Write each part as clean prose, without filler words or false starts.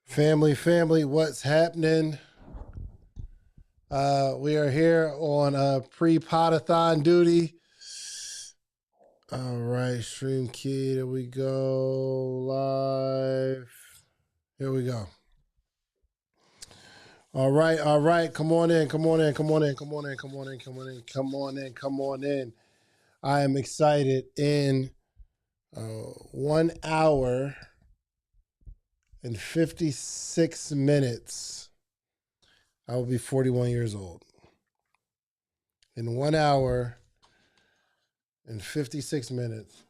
Family, what's happening? We are here on pre-Pod-A-Thon duty. All right, stream key. There we go. Live. Here we go. All right. Come on in. I am excited. In 1 hour and 56 minutes, I will be 41 years old. In 1 hour and 56 minutes,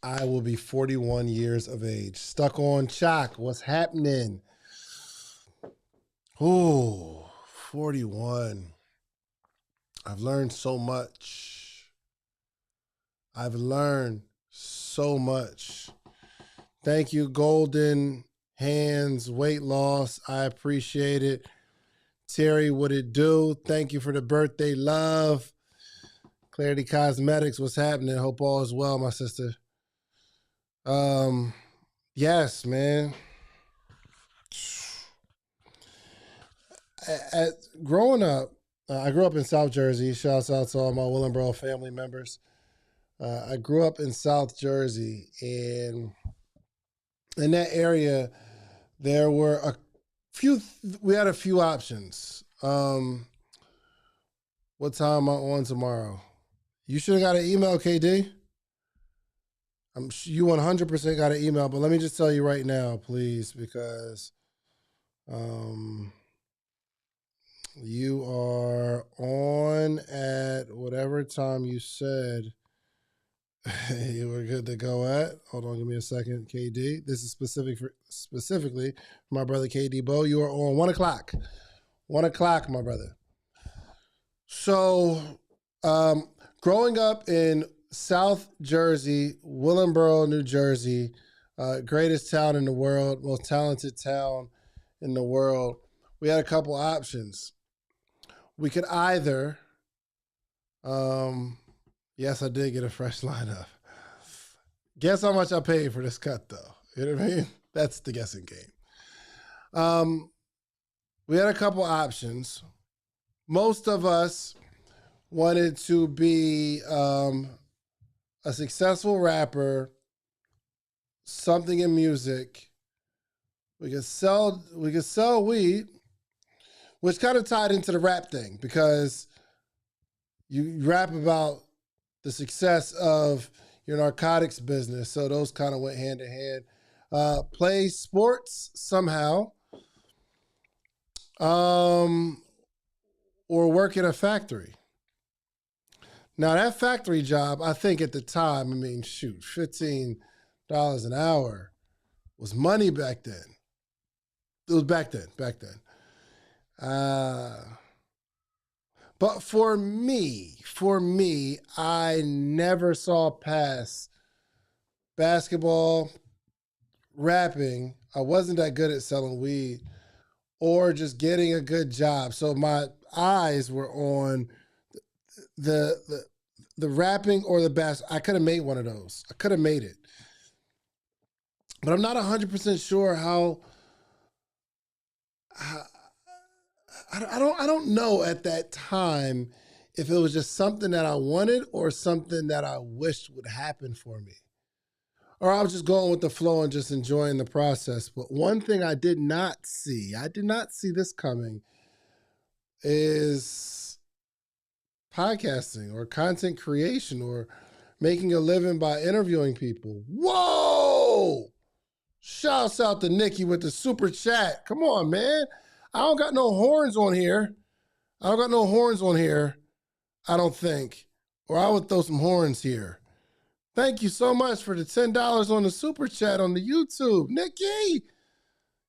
I will be 41 years of age. Stuck on Chalk. What's happening? Ooh, 41. I've learned so much. Thank you, Golden Hands Weight Loss. I appreciate it. Terry, what it do? Thank you for the birthday love. Clarity Cosmetics, what's happening? Hope all is well, my sister. Yes, man. Growing up, I grew up in South Jersey. Shouts out to all my Willenboro family members. I grew up in South Jersey, and in that area, there were we had a few options. What time am I on tomorrow? You should have got an email, KD. You 100% got an email, but let me just tell you right now, please, because you are on at whatever time you said you were good to go at. Hold on, give me a second, KD. This is specifically for my brother KD Bo. You are on 1 o'clock. 1 o'clock, my brother. So, growing up in South Jersey, Willenboro, New Jersey, greatest town in the world, most talented town in the world, we had a couple options. We could either, yes, I did get a fresh lineup. Guess how much I paid for this cut, though? You know what I mean? That's the guessing game. We had a couple options. Most of us wanted to be a successful rapper, something in music. We could sell weed, which kind of tied into the rap thing because you rap about the success of your narcotics business. So those kind of went hand in hand. Play sports somehow. Or work in a factory. Now that factory job, I think at the time, shoot, $15 an hour was money back then. It was back then. But for me, I never saw past basketball, rapping. I wasn't that good at selling weed or just getting a good job. So my eyes were on the rapping or the basketball. I could have made one of those. I could have made it. But I'm not 100% sure how I don't know at that time if it was just something that I wanted or something that I wished would happen for me. Or I was just going with the flow and just enjoying the process. But one thing I did not see this coming, is podcasting or content creation or making a living by interviewing people. Whoa! Shouts out to Nikki with the super chat. Come on, man. I don't got no horns on here. I don't think. Or I would throw some horns here. Thank you so much for the $10 on the super chat on the YouTube. Nikki,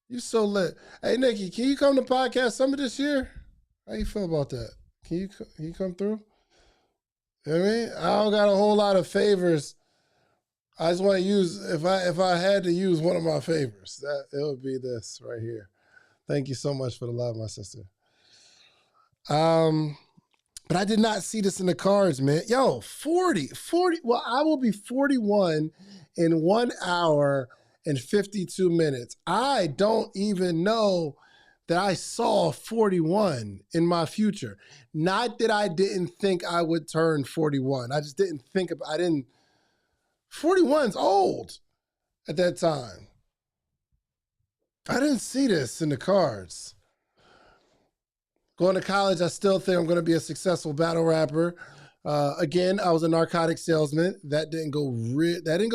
you so lit. Hey, Nikki, can you come to Podcast Summit this year? How you feel about that? Can you come through? You know what I mean? I don't got a whole lot of favors. I just want to use, if I had to use one of my favors, it would be this right here. Thank you so much for the love, my sister. But I did not see this in the cards, man. Yo, 40. Well, I will be 41 in 1 hour and 52 minutes. I don't even know that I saw 41 in my future. Not that I didn't think I would turn 41. I just didn't think about, 41's old at that time. I didn't see this in the cards. Going to college, I still think I'm going to be a successful battle rapper. Again, I was a narcotic salesman. That didn't go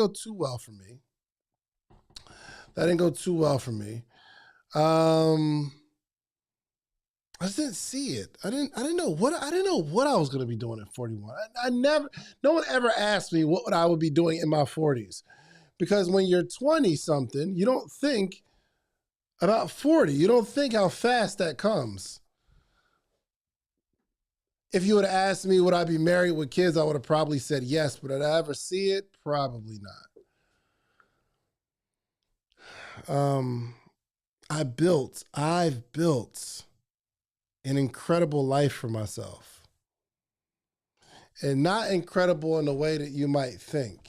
too well for me. I just didn't see it. I didn't know what I was going to be doing at 41. No one ever asked me what I would be doing in my 40s. Because when you're 20 something, you don't think about 40. You don't think how fast that comes. If you would have asked me, would I be married with kids, I would have probably said yes. But did I ever see it? Probably not. I've built an incredible life for myself. And not incredible in the way that you might think.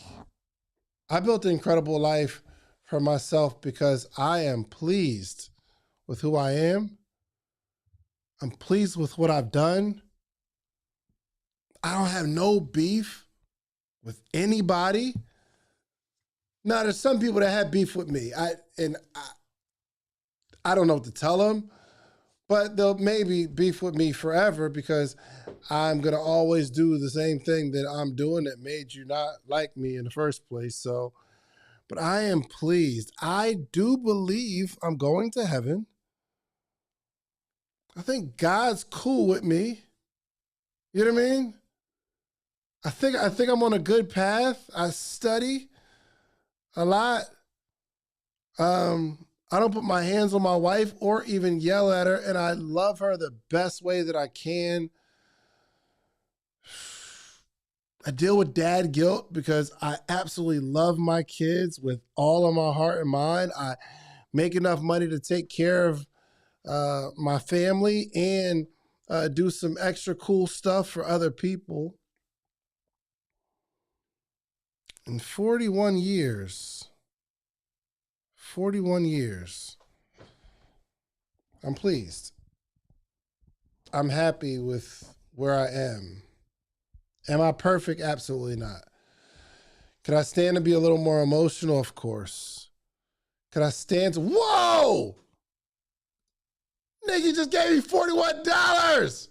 I built an incredible life for myself because I am pleased with who I am. I'm pleased with what I've done. I don't have no beef with anybody. Now, there's some people that have beef with me. I don't know what to tell them, but they'll maybe beef with me forever because I'm going to always do the same thing that I'm doing that made you not like me in the first place. So, but I am pleased. I do believe I'm going to heaven. I think God's cool with me. You know what I mean? I think I'm on a good path. I study a lot. I don't put my hands on my wife or even yell at her, and I love her the best way that I can. I deal with dad guilt because I absolutely love my kids with all of my heart and mind. I make enough money to take care of my family and do some extra cool stuff for other people. In 41 years, I'm pleased. I'm happy with where I am. Am I perfect? Absolutely not. Could I stand to be a little more emotional? Of course. Could I stand to, whoa! Nikki just gave me $41.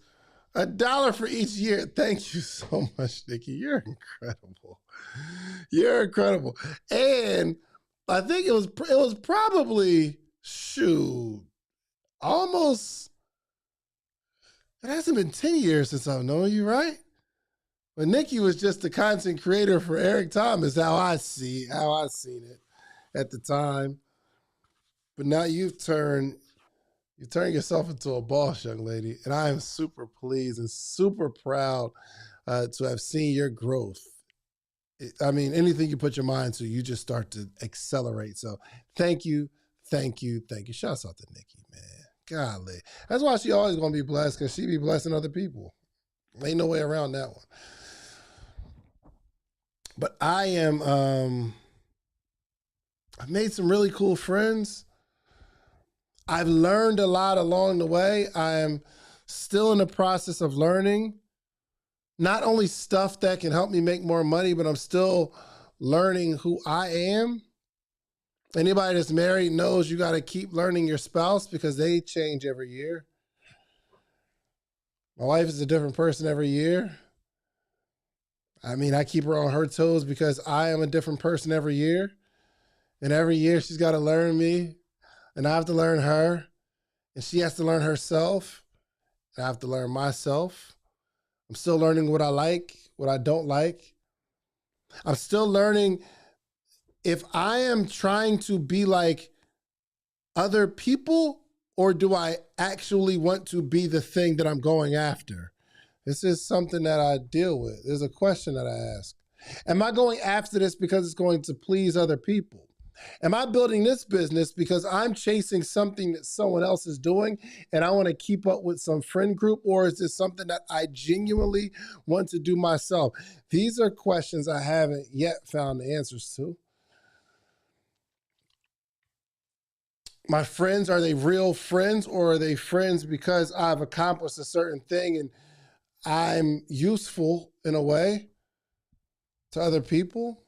$1 for each year. Thank you so much, Nikki. You're incredible. You're incredible. And I think it was probably, almost, it hasn't been 10 years since I've known you, right? But Nikki was just the content creator for Eric Thomas, how I seen it at the time. But now you turn yourself into a boss, young lady. And I am super pleased and super proud to have seen your growth. I mean, anything you put your mind to, you just start to accelerate. So thank you. Shouts out to Nikki, man. Golly. That's why she always going to be blessed, because she be blessing other people. Ain't no way around that one. But I am, I've made some really cool friends. I've learned a lot along the way. I am still in the process of learning. Not only stuff that can help me make more money, but I'm still learning who I am. Anybody that's married knows you got to keep learning your spouse because they change every year. My wife is a different person every year. I mean, I keep her on her toes because I am a different person every year. And every year she's got to learn me, and I have to learn her, and she has to learn herself, and I have to learn myself. I'm still learning what I like, what I don't like. I'm still learning if I am trying to be like other people, or do I actually want to be the thing that I'm going after? This is something that I deal with. There's a question that I ask. Am I going after this because it's going to please other people? Am I building this business because I'm chasing something that someone else is doing and I want to keep up with some friend group? Or is this something that I genuinely want to do myself? These are questions I haven't yet found the answers to. my friends, are they real friends, or are they friends because I've accomplished a certain thing and I'm useful in a way to other people?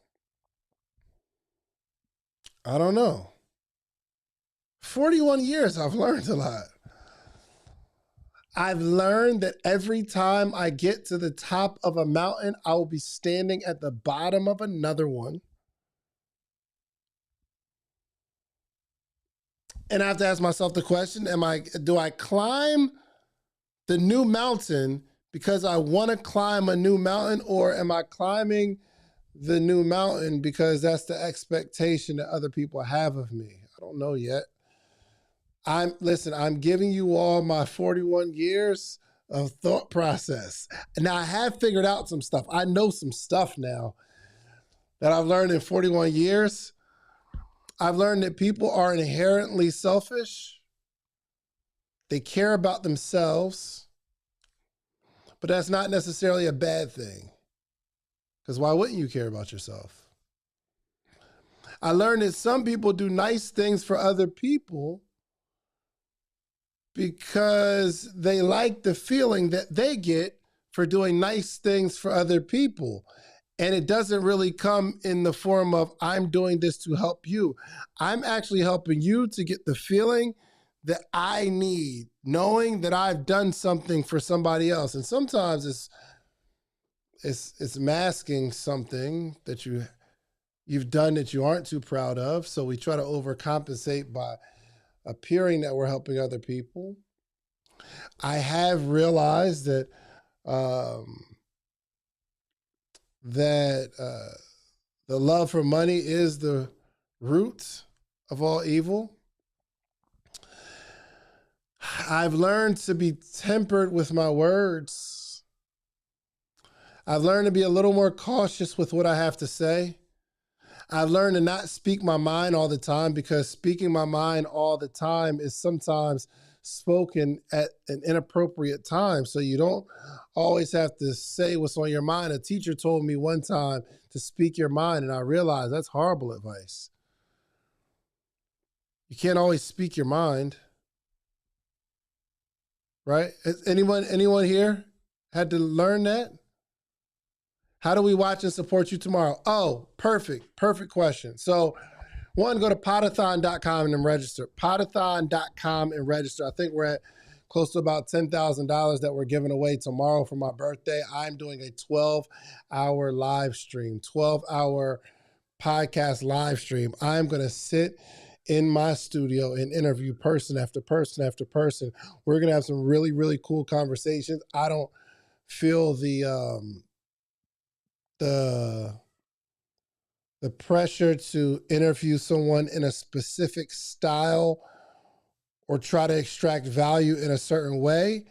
I don't know. 41 years, I've learned a lot. I've learned that every time I get to the top of a mountain, I will be standing at the bottom of another one. And I have to ask myself the question, do I climb the new mountain because I want to climb a new mountain, or am I climbing the new mountain because that's the expectation that other people have of me? I don't know yet. I'm giving you all my 41 years of thought process. Now I have figured out some stuff. I know some stuff now that I've learned in 41 years. I've learned that people are inherently selfish. They care about themselves, but that's not necessarily a bad thing. Because why wouldn't you care about yourself? I learned that some people do nice things for other people because they like the feeling that they get for doing nice things for other people. And it doesn't really come in the form of, I'm doing this to help you. I'm actually helping you to get the feeling that I need, knowing that I've done something for somebody else. And sometimes it's masking something that you've done that you aren't too proud of. So we try to overcompensate by appearing that we're helping other people. I have realized that the love for money is the root of all evil. I've learned to be tempered with my words. I've learned to be a little more cautious with what I have to say. I've learned to not speak my mind all the time, because speaking my mind all the time is sometimes spoken at an inappropriate time. So you don't always have to say what's on your mind. A teacher told me one time to speak your mind, and I realized that's horrible advice. You can't always speak your mind, right? Anyone here had to learn that? How do we watch and support you tomorrow? Oh, perfect question. So one, go to podathon.com and then register. Podathon.com and register. I think we're at close to about $10,000 that we're giving away tomorrow for my birthday. I'm doing a 12-hour live stream, 12-hour podcast live stream. I'm going to sit in my studio and interview person after person after person. We're going to have some really, really cool conversations. I don't feel the pressure to interview someone in a specific style or try to extract value in a certain way.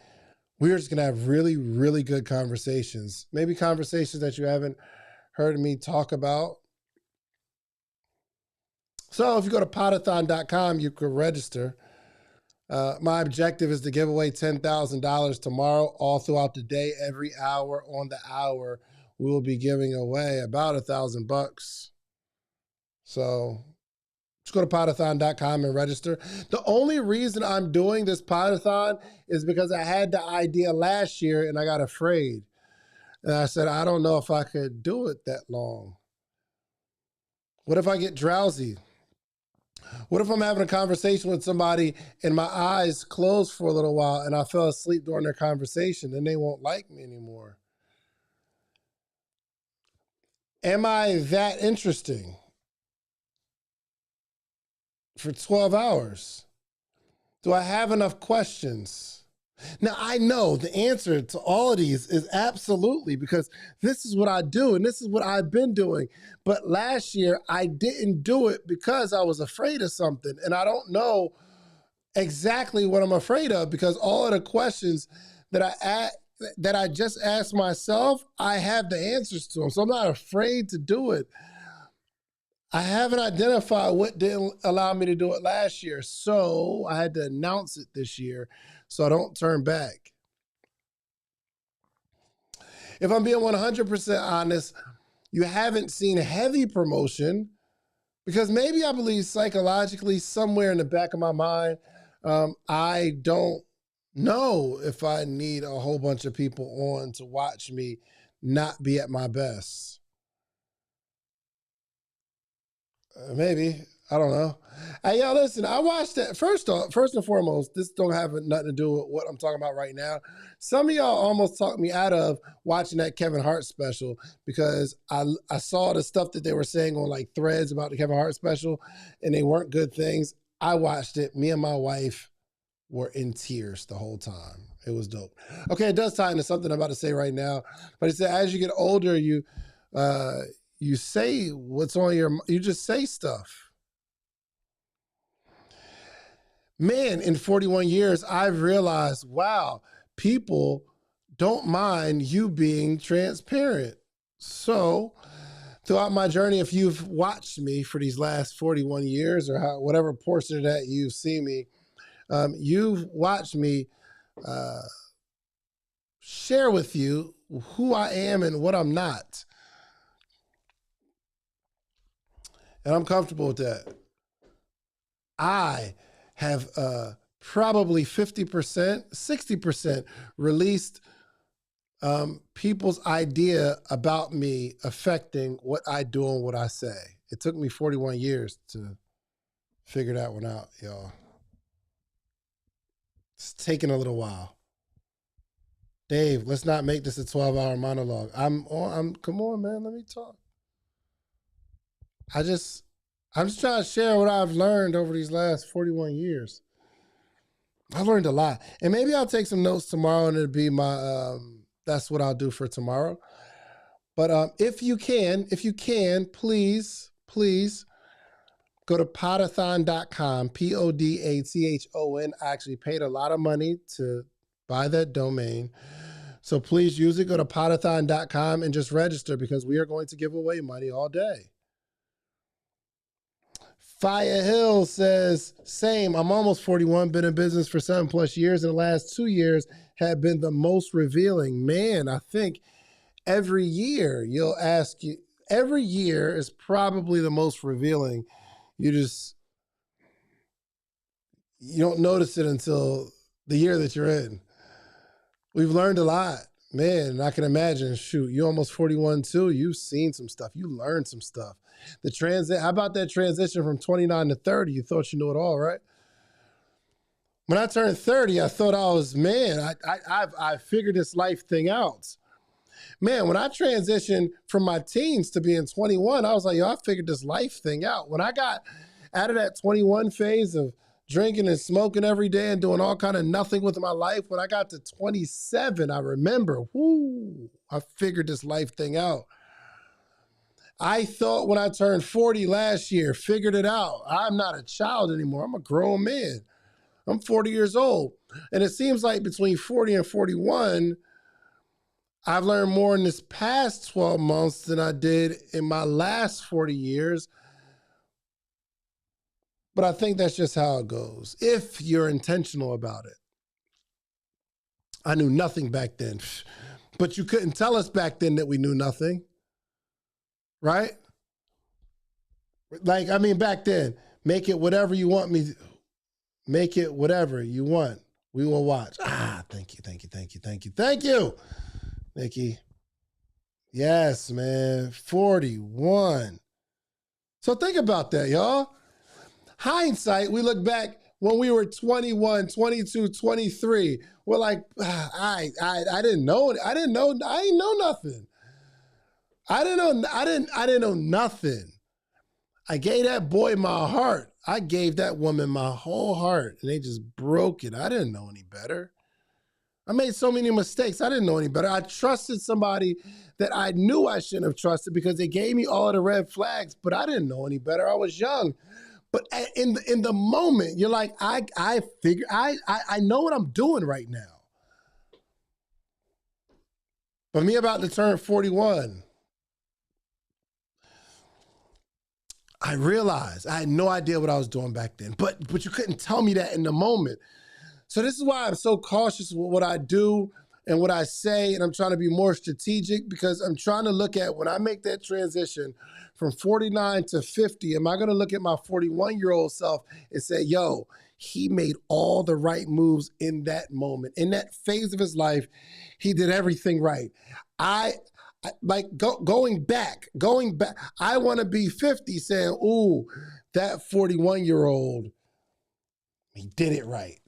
We're just going to have really, really good conversations. Maybe conversations that you haven't heard me talk about. So if you go to podathon.com, you can register. My objective is to give away $10,000 tomorrow, all throughout the day. Every hour on the hour, we will be giving away about $1,000. So just go to podathon.com and register. The only reason I'm doing this Pod-A-Thon is because I had the idea last year and I got afraid. And I said, I don't know if I could do it that long. What if I get drowsy? What if I'm having a conversation with somebody and my eyes close for a little while and I fell asleep during their conversation? Then they won't like me anymore. Am I that interesting for 12 hours? Do I have enough questions? Now, I know the answer to all of these is absolutely, because this is what I do and this is what I've been doing. But last year, I didn't do it because I was afraid of something. And I don't know exactly what I'm afraid of, because all of the questions that I just asked myself, I have the answers to them. So I'm not afraid to do it. I haven't identified what didn't allow me to do it last year, so I had to announce it this year so I don't turn back. If I'm being 100% honest, you haven't seen heavy promotion Because maybe I believe psychologically, somewhere in the back of my mind, I don't know if I need a whole bunch of people on to watch me not be at my best. Maybe. I don't know. Hey, yo, listen, I watched that. First and foremost, this don't have nothing to do with what I'm talking about right now. Some of y'all almost talked me out of watching that Kevin Hart special because I saw the stuff that they were saying on like threads about the Kevin Hart special, and they weren't good things. I watched it. Me and my wife were in tears the whole time. It was dope. Okay, it does tie into something I'm about to say right now. But it said as you get older, you say what's on your, you just say stuff. Man, in 41 years, I've realized, wow, people don't mind you being transparent. So throughout my journey, if you've watched me for these last 41 years or whatever portion of that you've seen me, you've watched me share with you who I am and what I'm not. And I'm comfortable with that. I have probably 50%, 60% released people's idea about me affecting what I do and what I say. It took me 41 years to figure that one out, y'all. It's taking a little while. Dave, let's not make this a 12-hour monologue. Come on, man, let me talk. I'm just trying to share what I've learned over these last 41 years. I learned a lot. And maybe I'll take some notes tomorrow and it'll be my, that's what I'll do for tomorrow. But if you can, please go to podathon.com, Podathon. I actually paid a lot of money to buy that domain. So please use it. Go to podathon.com and just register because we are going to give away money all day. Fire Hill says, same, I'm almost 41, been in business for 7+ years, and the last 2 years have been the most revealing. Man, I think every year every year is probably the most revealing. You don't notice it until the year that you're in. We've learned a lot. Man, I can imagine, shoot, you're almost 41 too. You've seen some stuff. You learned some stuff. How about that transition from 29 to 30? You thought you knew it all, right? When I turned 30, I thought I figured this life thing out. Man, when I transitioned from my teens to being 21, I was like, yo, I figured this life thing out. When I got out of that 21 phase of drinking and smoking every day and doing all kind of nothing with my life, when I got to 27, I remember, I figured this life thing out. I thought when I turned 40 last year, figured it out. I'm not a child anymore. I'm a grown man. I'm 40 years old. And it seems like between 40 and 41, I've learned more in this past 12 months than I did in my last 40 years. But I think that's just how it goes, if you're intentional about it. I knew nothing back then, but you couldn't tell us back then that we knew nothing. Right? Like, I mean, back then, make it whatever you want me. Make it whatever you want. We will watch. Thank you. Nikki. Yes, man. 41. So think about that, y'all. Hindsight, we look back when we were 21, 22, 23. We're like, I didn't know it. I didn't know nothing. I didn't know nothing. I gave that boy my heart. I gave that woman my whole heart, and they just broke it. I didn't know any better. I made so many mistakes. I didn't know any better. I trusted somebody that I knew I shouldn't have trusted because they gave me all of the red flags, but I didn't know any better. I was young. But in the moment, you're like, I know what I'm doing right now. But me about to turn 41, I realized I had no idea what I was doing back then. But you couldn't tell me that in the moment. So this is why I'm so cautious with what I do. and what I say, and I'm trying to be more strategic because I'm trying to look at when I make that transition from 49 to 50, am I going to look at my 41-year-old self and say, yo, he made all the right moves in that moment. In that phase of his life, he did everything right. Going back, I want to be 50 saying, ooh, that 41-year-old, he did it right.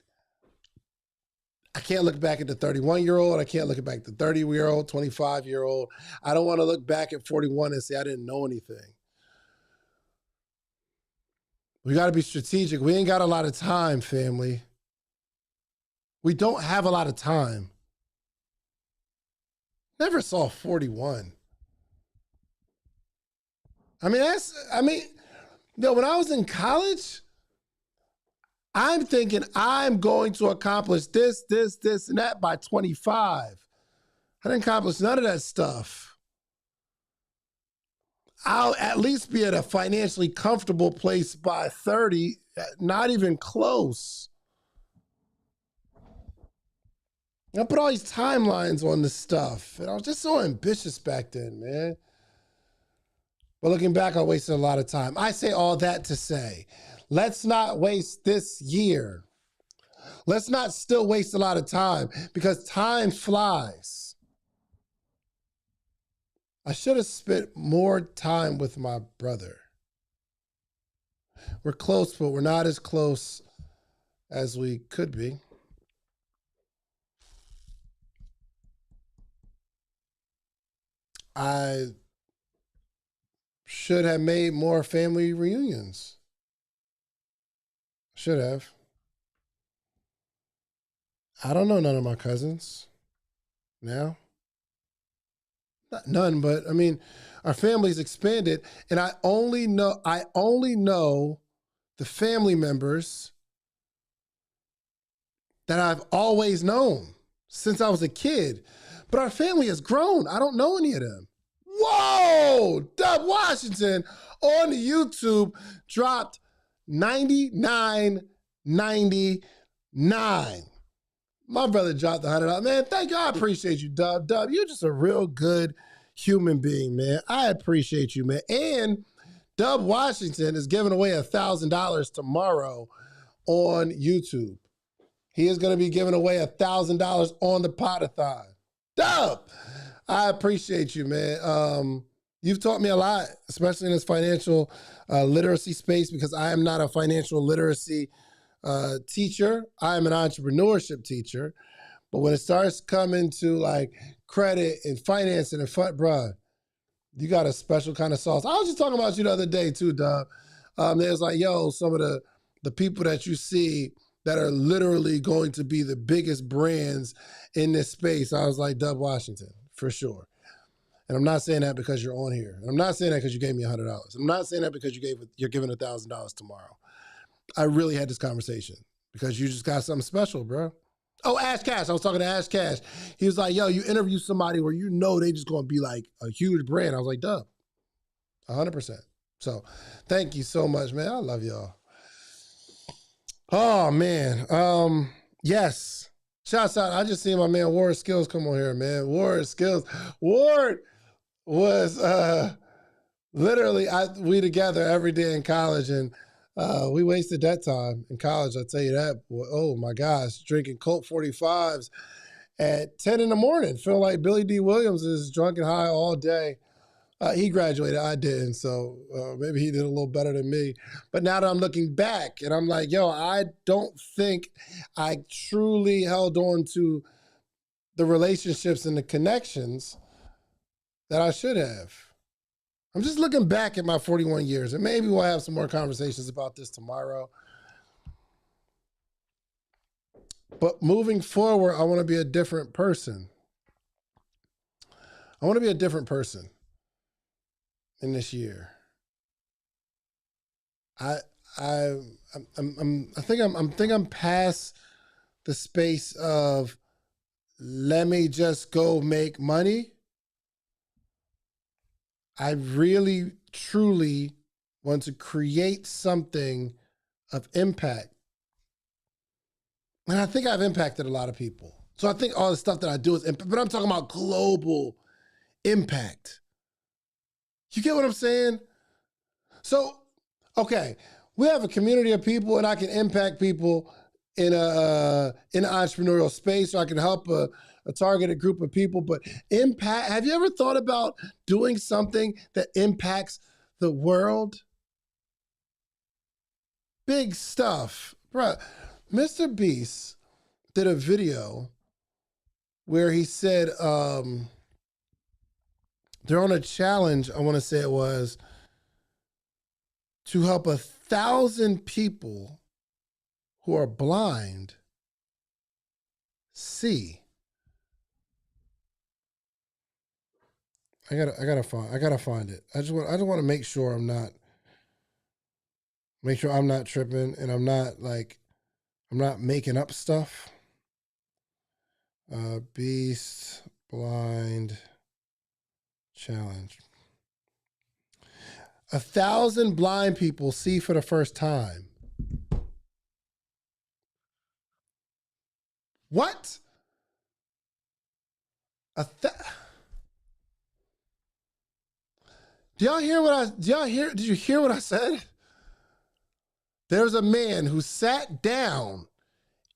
I can't look back at the 31-year-old. I can't look back at the 30-year-old, 25-year-old. I don't want to look back at 41 and say I didn't know anything. We got to be strategic. We ain't got a lot of time, family. We don't have a lot of time. Never saw 41. When I was in college, I'm thinking I'm going to accomplish this, and that by 25. I didn't accomplish none of that stuff. I'll at least be at a financially comfortable place by 30, not even close. I put all these timelines on this stuff, and I was just so ambitious back then, man. But looking back, I wasted a lot of time. I say all that to say, let's not waste this year. Let's not still waste a lot of time because time flies. I should have spent more time with my brother. We're close, but we're not as close as we could be. I should have made more family reunions. Should have. I don't know none of my cousins now. Not none, but our family's expanded, and I only know the family members that I've always known since I was a kid. But our family has grown. I don't know any of them. Whoa! Dub Washington on the YouTube dropped 99.99. My brother dropped $100. Man, thank you. I appreciate you, Dub. Dub, you're just a real good human being, man. I appreciate you, man. And Dub Washington is giving away $1,000 tomorrow on YouTube. He is going to be giving away $1,000 on the Pod-A-Thon. Dub, I appreciate you, man. You've taught me a lot, especially in this financial literacy space, because I am not a financial literacy teacher. I am an entrepreneurship teacher. But when it starts coming to like credit and financing and bruh, you got a special kind of sauce. I was just talking about you the other day too, Dub. There's like, yo, some of the people that you see that are literally going to be the biggest brands in this space. I was like, Dub Washington, for sure. And I'm not saying that because you're on here. And I'm not saying that because you gave me $100. I'm not saying that because you're giving $1,000 tomorrow. I really had this conversation because you just got something special, bro. Oh, Ash Cash. I was talking to Ash Cash. He was like, yo, you interview somebody where you know they just going to be like a huge brand. I was like, Dub, 100%. So thank you so much, man. I love y'all. Oh, man. Yes. Shouts out. I just seen my man Ward Skills come on here, man. Ward Skills. Ward was literally, we together every day in college, and we wasted that time in college, I'll tell you that. Oh, my gosh. Drinking Colt 45s at 10 in the morning. Feel like Billy D. Williams is drunk and high all day. He graduated, I didn't, so maybe he did a little better than me. But now that I'm looking back, and I'm like, yo, I don't think I truly held on to the relationships and the connections that I should have. I'm just looking back at my 41 years, and maybe we'll have some more conversations about this tomorrow. But moving forward, I want to be a different person. I want to be a different person in this year. I think I'm past the space of let me just go make money. I really, truly want to create something of impact. And I think I've impacted a lot of people. So I think all the stuff that I do is, but I'm talking about global impact. You get what I'm saying? So, okay, we have a community of people, and I can impact people in an entrepreneurial space, or I can help a targeted group of people. But impact. Have you ever thought about doing something that impacts the world? Big stuff, bro. Mr. Beast did a video where he said they're on a challenge. I want to say it was to help 1,000 people who are blind see. I gotta find it. I just want to make sure I'm not tripping, and I'm not making up stuff. Beast blind challenge. 1,000 blind people see for the first time. What? Did you hear what I said? There's a man who sat down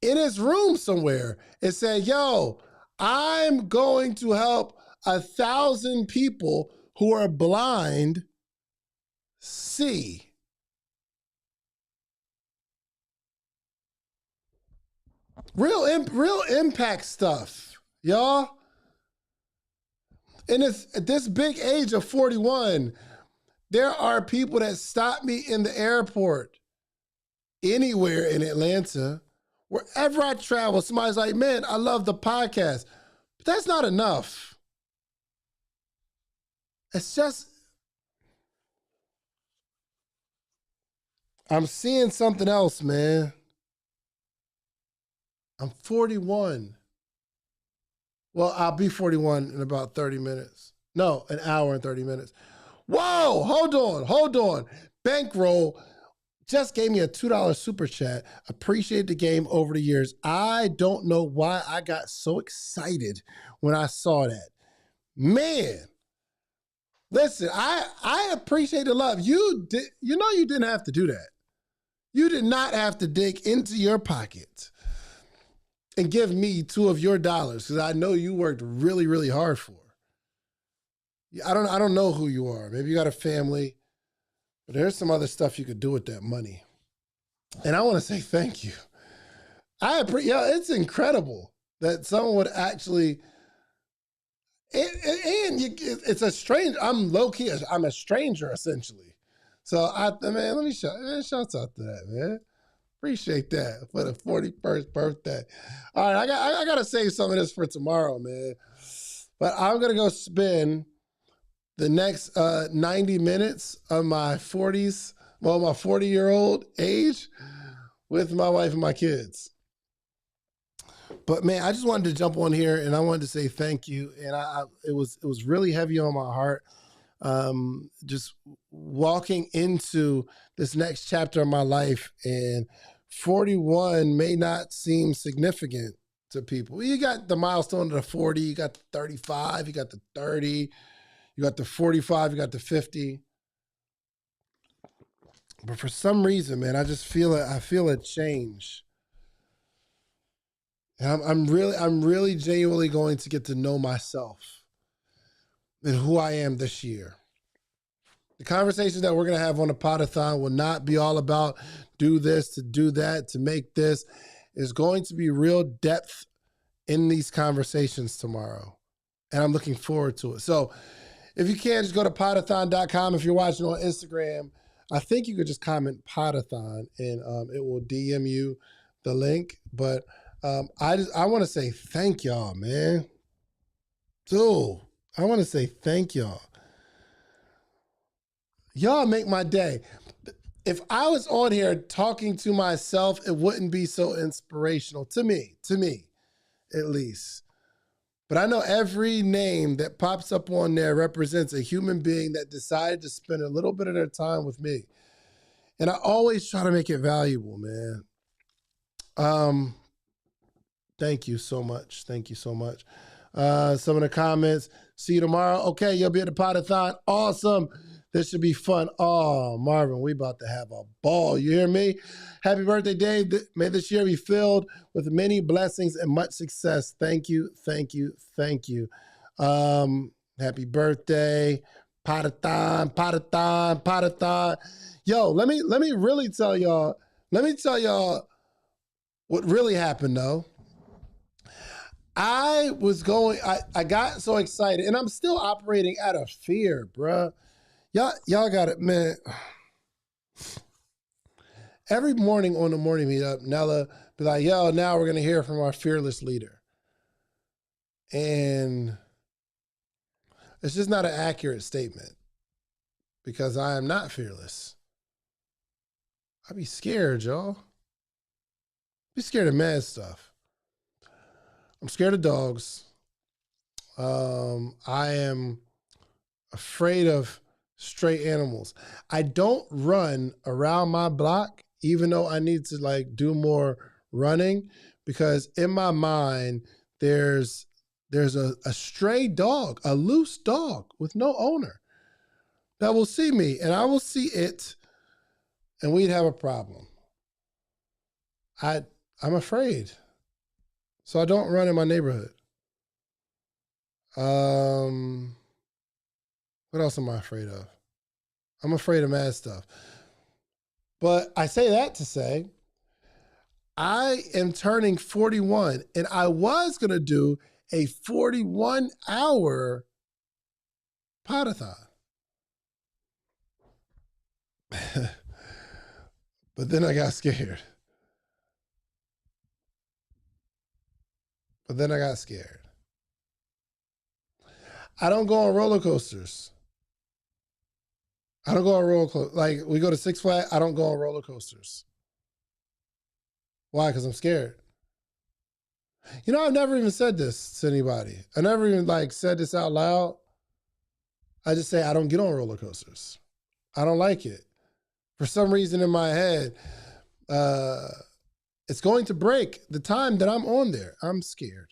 in his room somewhere and said, yo, I'm going to help 1,000 people who are blind see. Real impact stuff, y'all. And at this big age of 41, there are people that stop me in the airport anywhere in Atlanta. Wherever I travel, somebody's like, man, I love the podcast. But that's not enough. It's just, I'm seeing something else, man. I'm 41. Well, I'll be 41 in about 30 minutes. No, an hour and 30 minutes. Whoa, hold on. Bankroll just gave me a $2 super chat. Appreciate the game over the years. I don't know why I got so excited when I saw that. Man, listen, I appreciate the love. You didn't have to do that. You did not have to dig into your pocket and give me $2 of your dollars, because I know you worked really, really hard for. I don't know who you are. Maybe you got a family, but there's some other stuff you could do with that money. And I want to say thank you. It's incredible that someone would actually. It's a strange. I'm low key. I'm a stranger essentially. So let me shout out to that, man. Appreciate that for the 41st birthday. All right, I gotta save some of this for tomorrow, man. But I'm gonna go spend the next 90 minutes of my 40s, my 40-year-old age, with my wife and my kids. But man, I just wanted to jump on here and I wanted to say thank you. And it was really heavy on my heart. Just walking into this next chapter of my life, and 41 may not seem significant to people. You got the milestone of the 40, you got the 35, you got the 30, you got the 45, you got the 50. But for some reason, man, I just feel it. I feel a change. And I'm really genuinely going to get to know myself and who I am this year. The conversations that we're going to have on the Pod-A-Thon will not be all about do this, to do that, to make this. There's going to be real depth in these conversations tomorrow. And I'm looking forward to it. So if you can, just go to podathon.com. If you're watching on Instagram, I think you could just comment Pod-A-Thon and it will DM you the link. But I want to say thank y'all, man. Dude, I want to say thank y'all. Y'all make my day. If I was on here talking to myself, it wouldn't be so inspirational to me at least. But I know every name that pops up on there represents a human being that decided to spend a little bit of their time with me. And I always try to make it valuable, man. Thank you so much. Thank you so much. Some of the comments. See you tomorrow. Okay, you'll be at the Pod-A-Thon. Awesome. This should be fun. Oh, Marvin, we about to have a ball. You hear me? Happy birthday, Dave. May this year be filled with many blessings and much success. Thank you, thank you, thank you. Happy birthday. Pod-A-Thon, Pod-A-Thon, Pod-A-Thon. Yo, let me really tell y'all. Let me tell y'all what really happened though. I got so excited, and I'm still operating out of fear, bruh. Y'all got it, man. Every morning on the morning meetup, Nella be like, yo, now we're gonna hear from our fearless leader. And it's just not an accurate statement because I am not fearless. I be scared, y'all. Be scared of mad stuff. I'm scared of dogs. I am afraid of stray animals. I don't run around my block, even though I need to like do more running, because in my mind, there's a stray dog, a loose dog with no owner that will see me and I will see it and we'd have a problem. I'm afraid. So I don't run in my neighborhood. What else am I afraid of? I'm afraid of mad stuff. But I say that to say, I am turning 41 and I was going to do a 41-hour Pod-A-Thon. But then I got scared. I don't go on roller coasters. Like we go to Six Flags, I don't go on roller coasters. Why? Because I'm scared. You know, I've never even said this to anybody. I never even like said this out loud. I just say I don't get on roller coasters. I don't like it. For some reason in my head, it's going to break the time that I'm on there. I'm scared.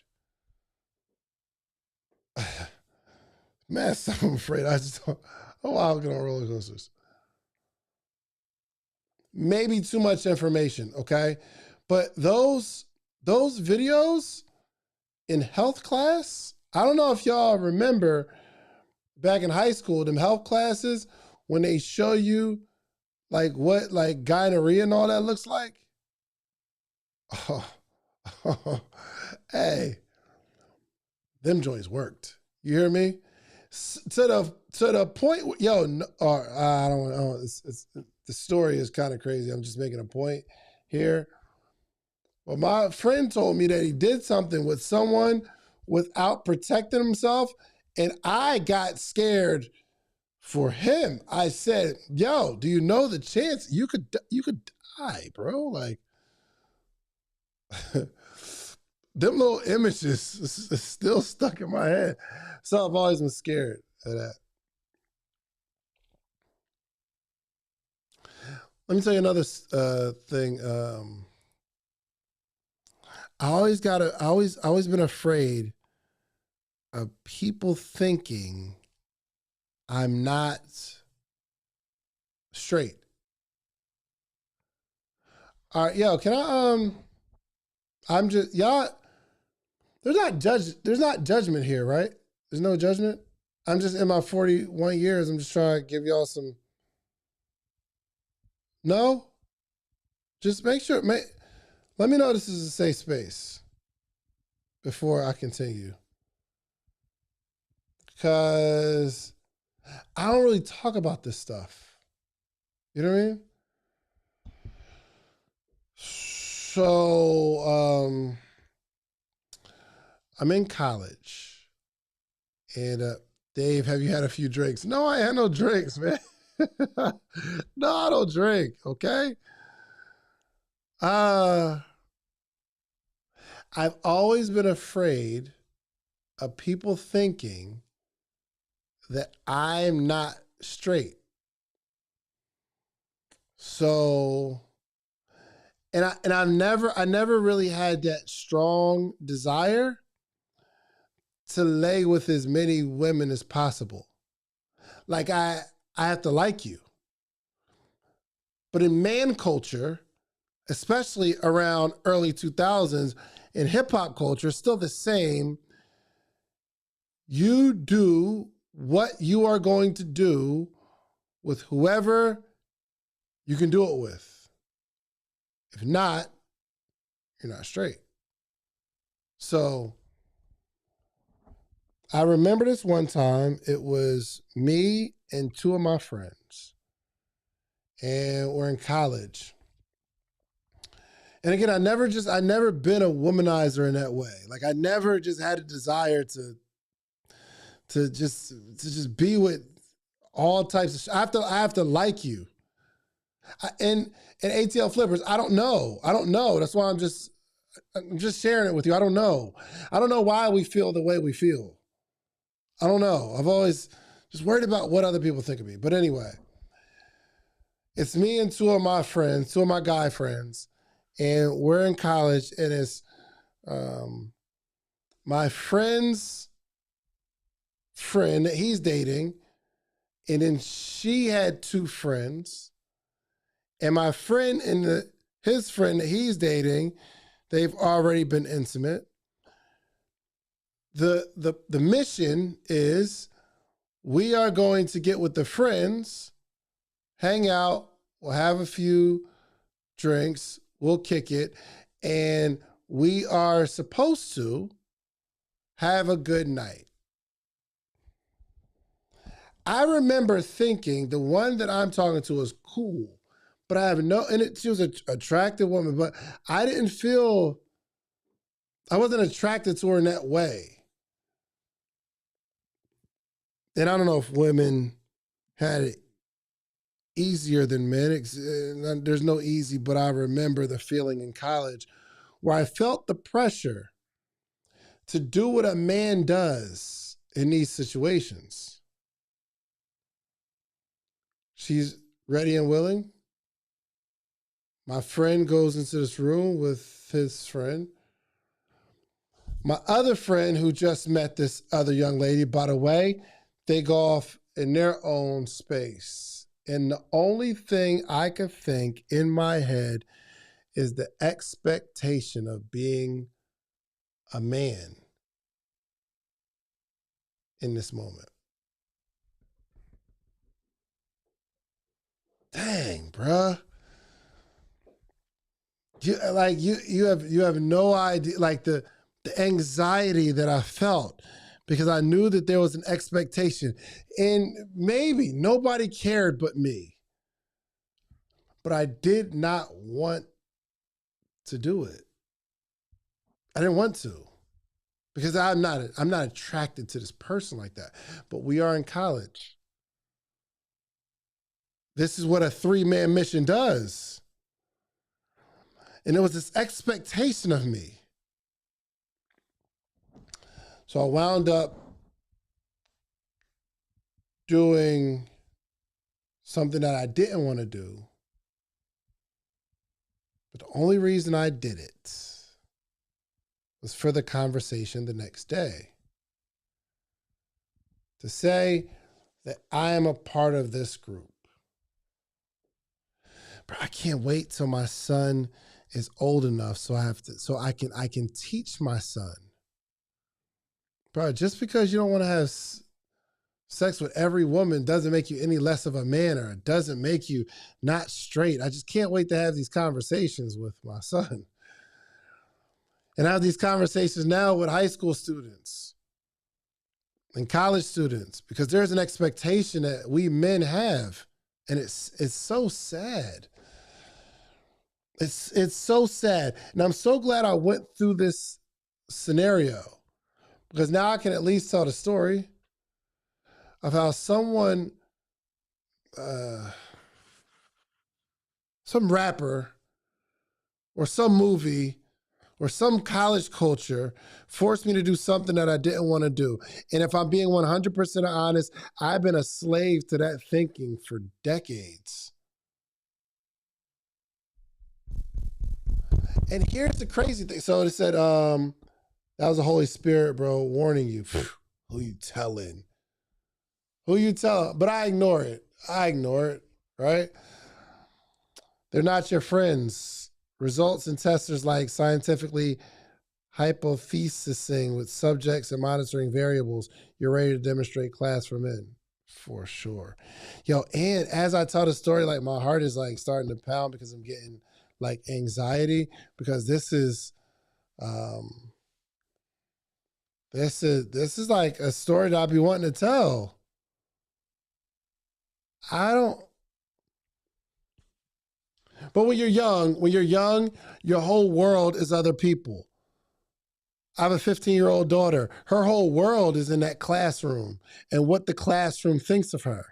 Man, I'm afraid. I just don't. Oh, I'll get on roller coasters. Maybe too much information, okay? But those videos in health class, I don't know if y'all remember back in high school, them health classes, when they show you like what like gonorrhea and all that looks like. Oh, hey, them joints worked. You hear me? To the point, yo, I don't know. The story is kind of crazy. I'm just making a point here. Well, my friend told me that he did something with someone without protecting himself, and I got scared for him. I said, "Yo, do you know the chance you could die, bro?" Like, them little images is still stuck in my head. So I've always been scared of that. Let me tell you another thing. I always been afraid of people thinking I'm not straight. All right, yo, can I I'm just y'all there's not judgment here, right? There's no judgment. I'm just in my 41 years. I'm just trying to give y'all some. No? Just make sure let me know this is a safe space before I continue. Because I don't really talk about this stuff. You know what I mean? So I'm in college. And Dave, have you had a few drinks? No, I had no drinks, man. No, I don't drink, okay? I've always been afraid of people thinking that I'm not straight. So I never really had that strong desire to lay with as many women as possible. Like I have to like you. But in man culture, especially around early 2000s, in hip hop culture, still the same. You do what you are going to do with whoever you can do it with. If not, you're not straight. So I remember this one time, it was me and two of my friends, and we're in college. And again, I never been a womanizer in that way. Like I never just had a desire to just be with all types of I have to like you. And ATL flippers, I don't know. That's why I'm just sharing it with you. I don't know why we feel the way we feel. I don't know. I've always just worried about what other people think of me. But anyway, it's me and two of my guy friends, and we're in college, and it's my friend's friend that he's dating, and then she had two friends, and my friend and his friend that he's dating, they've already been intimate. The mission is we are going to get with the friends, hang out, we'll have a few drinks, we'll kick it, and we are supposed to have a good night. I remember thinking the one that I'm talking to is cool, but I have she was an attractive woman, but I wasn't attracted to her in that way. And I don't know if women had it easier than men. There's no easy, but I remember the feeling in college where I felt the pressure to do what a man does in these situations. She's ready and willing. My friend goes into this room with his friend. My other friend who just met this other young lady, by the way, they go off in their own space. And the only thing I could think in my head is the expectation of being a man in this moment. Dang, bruh. You have no idea, like the anxiety that I felt, because I knew that there was an expectation, and maybe nobody cared but me. But I did not want to do it. I didn't want to, because I'm not attracted to this person like that. But we are in college. This is what a 3-man mission does. And there was this expectation of me. So I wound up doing something that I didn't want to do. But the only reason I did it was for the conversation the next day. To say that I am a part of this group. But I can't wait till my son is old enough so I can teach my son. Bro, just because you don't want to have sex with every woman doesn't make you any less of a man, or it doesn't make you not straight. I just can't wait to have these conversations with my son. And I have these conversations now with high school students and college students, because there's an expectation that we men have. And it's so sad. It's so sad. And I'm so glad I went through this scenario, because now I can at least tell the story of how someone, some rapper or some movie or some college culture forced me to do something that I didn't want to do. And if I'm being 100% honest, I've been a slave to that thinking for decades. And here's the crazy thing. So it said, that was the Holy Spirit, bro, warning you. Who you telling? Who you telling? But I ignore it. Right? They're not your friends. Results and testers like scientifically hypothesizing with subjects and monitoring variables. You're ready to demonstrate class for men. For sure. Yo, and as I tell the story, like my heart is like starting to pound because I'm getting like anxiety because this is like a story that I'd be wanting to tell. I don't. But when you're young, your whole world is other people. I have a 15-year-old daughter. Her whole world is in that classroom and what the classroom thinks of her.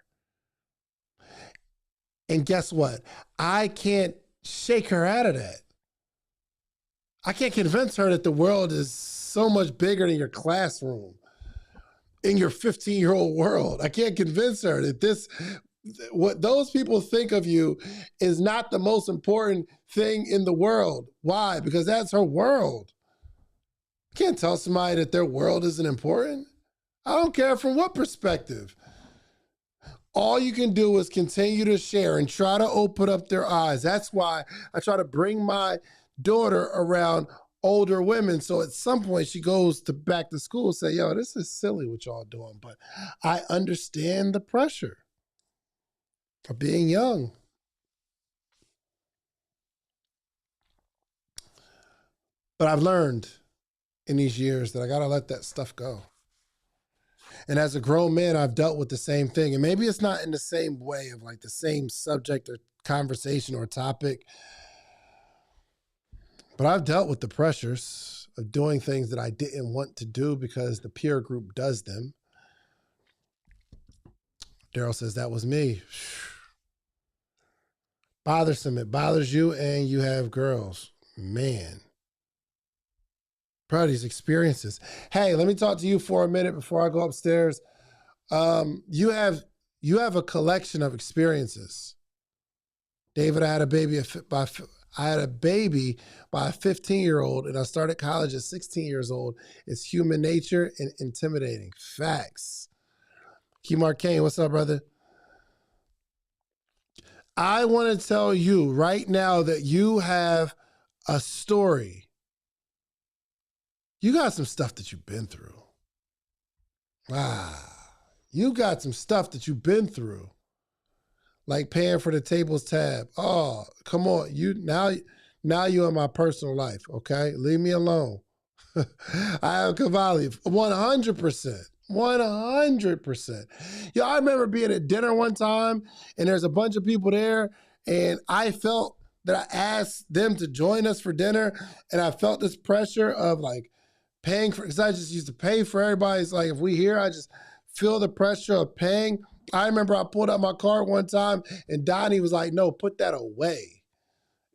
And guess what? I can't shake her out of that. I can't convince her that the world is so much bigger than your classroom in your 15-year-old world. I can't convince her that what those people think of you is not the most important thing in the world. Why? Because that's her world. You can't tell somebody that their world isn't important. I don't care from what perspective. All you can do is continue to share and try to open up their eyes. That's why I try to bring my daughter around older women. So at some point she goes to back to school and say, yo, this is silly what y'all doing. But I understand the pressure of being young. But I've learned in these years that I got to let that stuff go. And as a grown man, I've dealt with the same thing. And maybe it's not in the same way of like the same subject or conversation or topic, but I've dealt with the pressures of doing things that I didn't want to do because the peer group does them. Daryl says, that was me. Bothersome. It bothers you and you have girls. Man. Proud of these experiences. Hey, let me talk to you for a minute before I go upstairs. You have a collection of experiences. David, I had a baby by a 15-year-old, and I started college at 16 years old. It's human nature and intimidating. Facts. Key Marcane, what's up, brother? I want to tell you right now that you have a story. You got some stuff that you've been through. You got some stuff that you've been through. Like paying for the tables tab. Oh, come on. Now you're in my personal life, okay? Leave me alone. I have Cavalli, 100%. 100%. Yo, I remember being at dinner one time and there's a bunch of people there and I felt that I asked them to join us for dinner and I felt this pressure of like paying for, because I just used to pay for everybody. It's like if we here, I just feel the pressure of paying. I remember I pulled out my card one time and Donnie was like, no, put that away.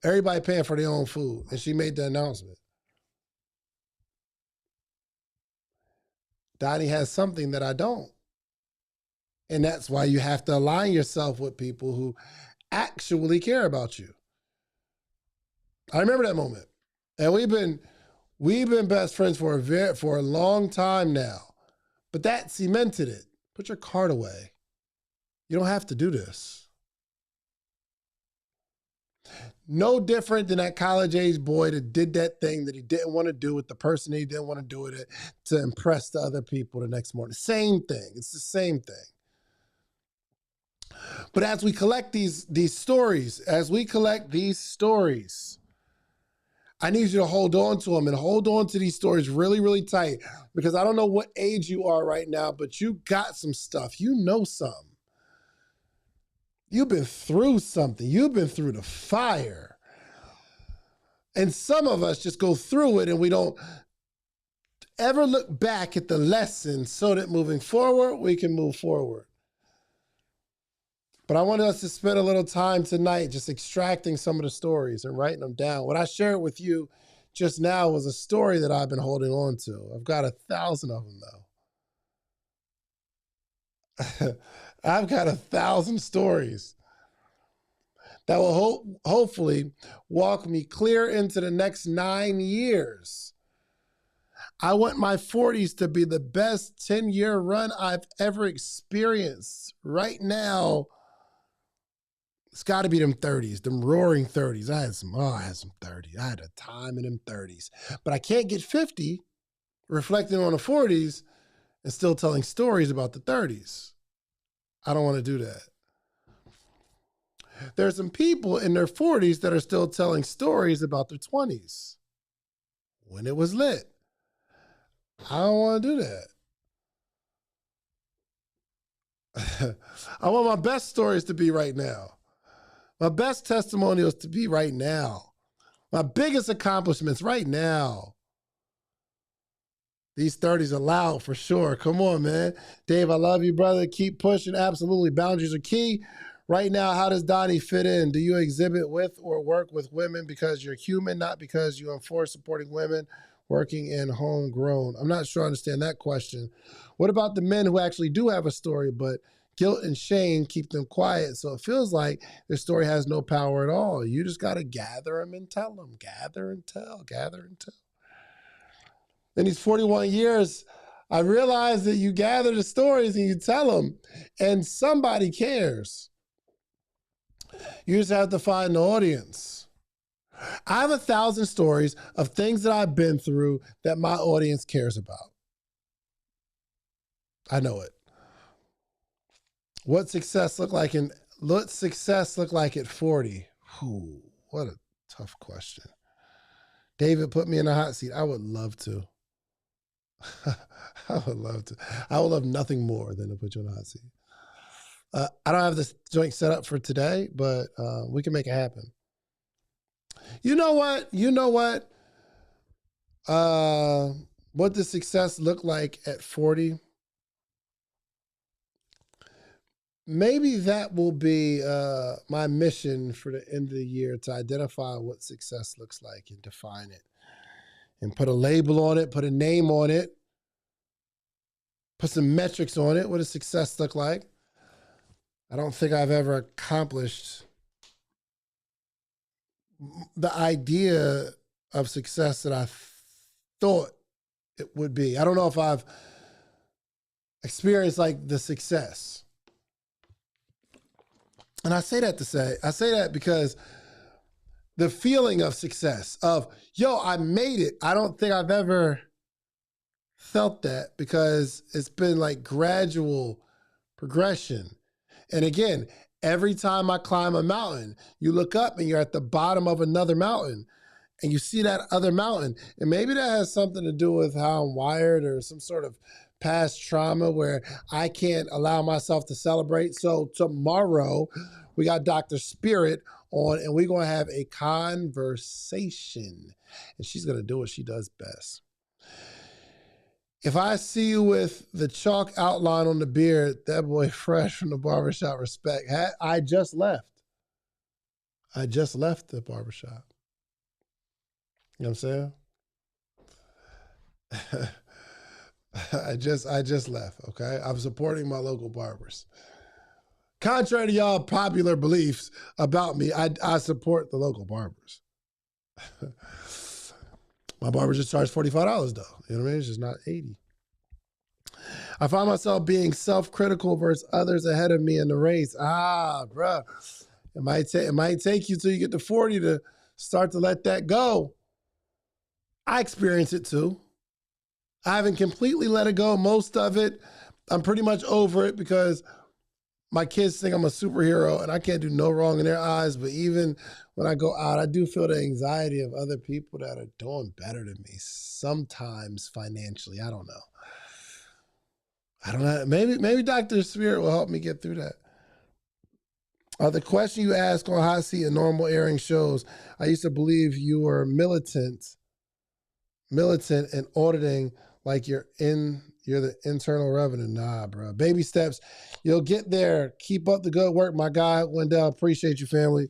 Everybody paying for their own food. And she made the announcement. Donnie has something that I don't. And that's why you have to align yourself with people who actually care about you. I remember that moment. And we've been best friends for a long time now. But that cemented it. Put your card away. You don't have to do this. No different than that college-age boy that did that thing that he didn't want to do with the person he didn't want to do it to impress the other people the next morning. Same thing. It's the same thing. But as we collect these stories, I need you to hold on to them and hold on to these stories really, really tight because I don't know what age you are right now, but you got some stuff. You know something. You've been through something. You've been through the fire. And some of us just go through it and we don't ever look back at the lesson so that moving forward, we can move forward. But I wanted us to spend a little time tonight just extracting some of the stories and writing them down. What I shared with you just now was a story that I've been holding on to. I've got 1,000 of them, though. I've got 1,000 stories that will hopefully walk me clear into the next 9 years. I want my 40s to be the best 10-year run I've ever experienced. Right now, it's got to be them 30s, them roaring 30s. I had some 30s. I had a time in them 30s. But I can't get 50 reflecting on the 40s and still telling stories about the 30s. I don't want to do that. There's some people in their 40s that are still telling stories about their 20s when it was lit. I don't want to do that. I want my best stories to be right now. My best testimonials to be right now. My biggest accomplishments right now. These 30s are loud for sure. Come on, man. Dave, I love you, brother. Keep pushing. Absolutely. Boundaries are key. Right now, how does Donnie fit in? Do you exhibit with or work with women because you're human, not because you enforce supporting women working in homegrown? I'm not sure I understand that question. What about the men who actually do have a story, but guilt and shame keep them quiet? So it feels like their story has no power at all. You just got to gather them and tell them. Gather and tell. Gather and tell. In these 41 years, I realized that you gather the stories and you tell them, and somebody cares. You just have to find the audience. I have 1,000 stories of things that I've been through that my audience cares about. I know it. What success look like at 40? Whew, what a tough question. David, put me in a hot seat. I would love to. I would love to. I would love nothing more than to put you in a hot seat. I don't have this joint set up for today, but we can make it happen. You know what? What does success look like at 40? Maybe that will be my mission for the end of the year, to identify what success looks like and define it and put a label on it, put a name on it, put some metrics on it. What does success look like? I don't think I've ever accomplished the idea of success that I thought it would be. I don't know if I've experienced like the success. And I say that because the feeling of success, of, yo, I made it. I don't think I've ever felt that, because it's been like gradual progression. And again, every time I climb a mountain, you look up and you're at the bottom of another mountain and you see that other mountain. And maybe that has something to do with how I'm wired, or some sort of past trauma where I can't allow myself to celebrate. So tomorrow we got Dr. Spirit on, and we're going to have a conversation, and she's going to do what she does best. If I see you with the chalk outline on the beard, that boy fresh from the barbershop, respect. I just left. I just left the barbershop. You know what I'm saying? I just left, okay? I'm supporting my local barbers. Contrary to y'all popular beliefs about me, I support the local barbers. My barber just charged $45 though. You know what I mean? It's just not 80. I find myself being self-critical versus others ahead of me in the race. Bruh. It might take you till you get to 40 to start to let that go. I experience it too. I haven't completely let it go. Most of it, I'm pretty much over it, because my kids think I'm a superhero and I can't do no wrong in their eyes. But even when I go out, I do feel the anxiety of other people that are doing better than me, sometimes financially. I don't know. Maybe Dr. Spirit will help me get through that. The question you ask on Hot Seat and normal airing shows, I used to believe you were militant and auditing like you're the internal revenue. Nah, bro. Baby steps. You'll get there. Keep up the good work, my guy. Wendell, appreciate you, family.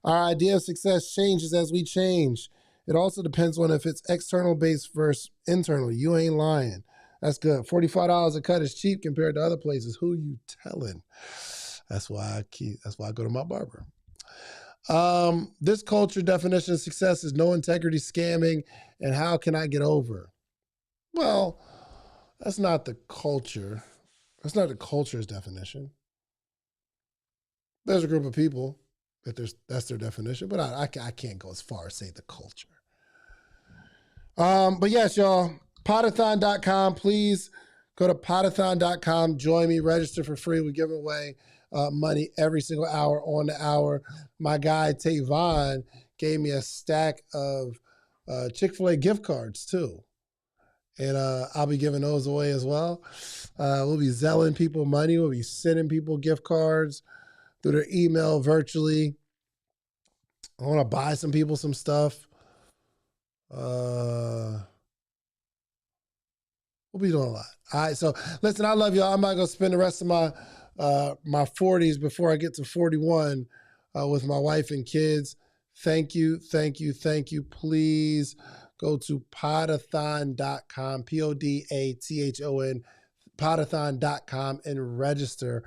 Our idea of success changes as we change. It also depends on if it's external based versus internal. You ain't lying. That's good. $45 a cut is cheap compared to other places. Who you telling? That's why I go to my barber. This culture definition of success is no integrity, scamming, and how can I get over? Well, that's not the culture. That's not the culture's definition. There's a group of people that's their definition, but I can't go as far as say the culture. But yes, y'all, podathon.com. Please go to podathon.com. Join me. Register for free. We give away money every single hour on the hour. My guy Tavon gave me a stack of Chick-fil-A gift cards too. And I'll be giving those away as well. We'll be zelling people money. We'll be sending people gift cards through their email virtually. I want to buy some people some stuff. We'll be doing a lot. All right, so listen, I love y'all. I'm not gonna spend the rest of my 40s before I get to 41 with my wife and kids. Thank you. Please go to podathon.com, Podathon, podathon.com, and register.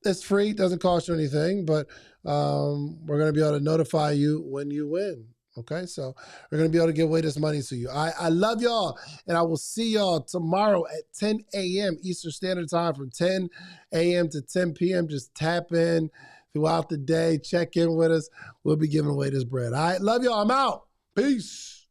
It's free, doesn't cost you anything, but we're going to be able to notify you when you win. Okay, so we're going to be able to give away this money to you. I love y'all, and I will see y'all tomorrow at 10 a.m. Eastern Standard Time from 10 a.m. to 10 p.m. Just tap in throughout the day. Check in with us. We'll be giving away this bread. All right, love y'all. I'm out. Peace.